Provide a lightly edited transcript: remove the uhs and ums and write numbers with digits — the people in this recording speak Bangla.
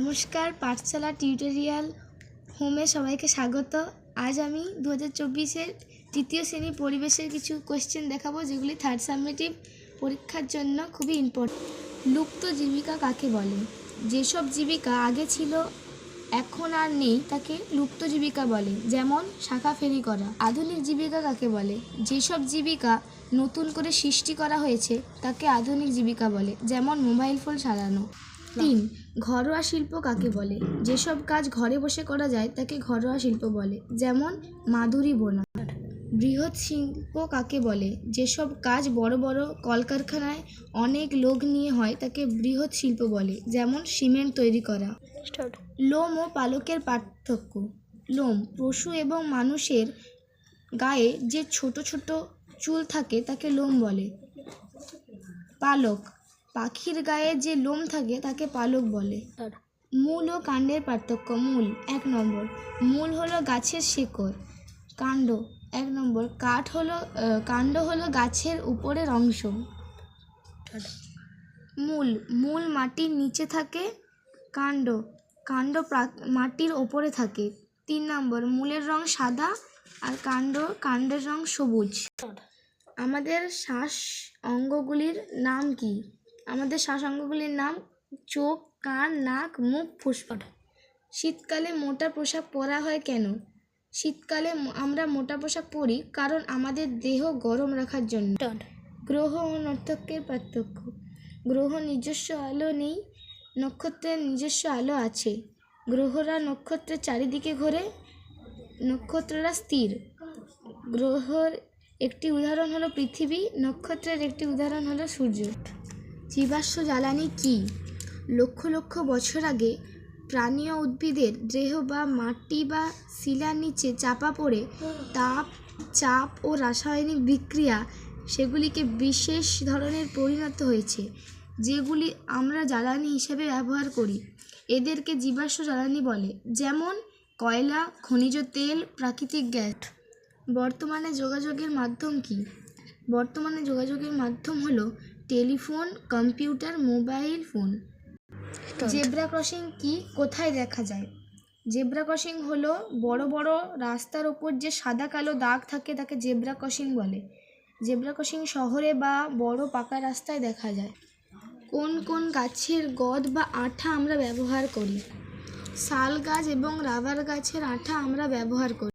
নমস্কার, পাঠশালা টিউটোরিয়াল হোমে সবাইকে স্বাগত। আজ আমি 2024-এর তৃতীয় শ্রেণী পরিবেশের কিছু কোয়েশ্চেন দেখাবো, যেগুলি থার্ড সাবমিটিভ পরীক্ষার জন্য খুবই ইম্পর্টেন্ট। লুপ্ত জীবিকা কাকে বলে? যেসব জীবিকা আগে ছিল এখন আর নেই তাকে লুপ্ত জীবিকা বলে, যেমন শাখা ফেরি করা। আধুনিক জীবিকা কাকে বলে? যেসব জীবিকা নতুন করে সৃষ্টি করা হয়েছে তাকে আধুনিক জীবিকা বলে, যেমন মোবাইল ফোন চালানো। 3. ঘরোয়া শিল্প কাকে বলে? যেসব কাজ ঘরে বসে করা যায় তাকে ঘরোয়া শিল্প বলে, যেমন মাদুরি বোনা। বৃহৎ শিল্প কাকে বলে? যেসব কাজ বড় বড় কলকারখানায় অনেক লোক নিয়ে হয় তাকে বৃহৎ শিল্প বলে, যেমন সিমেন্ট তৈরি করা। লোম ও পালকের পার্থক্য। লোম পশু এবং মানুষের গায়ে যে ছোট ছোট চুল থাকে তাকে লোম বলে। পালক পাখির গায়ে যে লোম থাকে তাকে পালক বলে। মূল ও কাণ্ডের পার্থক্য। মূল 1 নম্বর, মূল হলো গাছের শিকড়। কাণ্ড 1 নম্বর, কাণ্ড হলো গাছের উপরের অংশ। মূল মাটির নিচে থাকে, কাণ্ড মাটির ওপরে থাকে। 3 নম্বর, মূলের রং সাদা আর কাণ্ডের রং সবুজ। আমাদের শ্বাস অঙ্গগুলির নাম কি? আমাদের শ্বাস অঙ্গগুলির নাম চোখ, কান, নাক, মুখ, ফুসফুস। শীতকালে মোটা পোশাক পরা হয় কেন? শীতকালে আমরা মোটা পোশাক পরি কারণ আমাদের দেহ গরম রাখার জন্য। গ্রহ ও নক্ষত্রের পার্থক্য। গ্রহ নিজস্ব আলো নেই, নক্ষত্রের নিজস্ব আলো আছে। গ্রহরা নক্ষত্রের চারিদিকে ঘোরে, নক্ষত্ররা স্থির। গ্রহের একটি উদাহরণ হলো পৃথিবী, নক্ষত্রের একটি উদাহরণ হলো সূর্য। জীবাশ্ম জ্বালানি কি? লক্ষ লক্ষ বছর আগে প্রাণী ও উদ্ভিদের দেহ বা মাটি বা শিলার নিচে চাপা পড়ে তাপ, চাপ ও রাসায়নিক বিক্রিয়া সেগুলিকে বিশেষ ধরনের পরিণত হয়েছে, যেগুলি আমরা জ্বালানি হিসেবে ব্যবহার করি। এদেরকে জীবাশ্ম জ্বালানি বলে, যেমন কয়লা, খনিজ তেল, প্রাকৃতিক গ্যাস। বর্তমানে যোগাযোগের মাধ্যম কি? বর্তমানে যোগাযোগের মাধ্যম হলো telephone, computer, mobile phone. Zebra crossing কি? কোথায় দেখা যায়? জেব্রা ক্রসিং হলো বড় বড় রাস্তার ওপর যে সাদা কালো দাগ থাকে তাকে জেব্রা ক্রসিং বলে। জেব্রা ক্রসিং শহরে বা বড় পাকা রাস্তায় দেখা যায়। কোন কোন গাছের গদ বা আঠা আমরা ব্যবহার করি? শাল গাছ এবং রাবার গাছের আঠা আমরা ব্যবহার করি।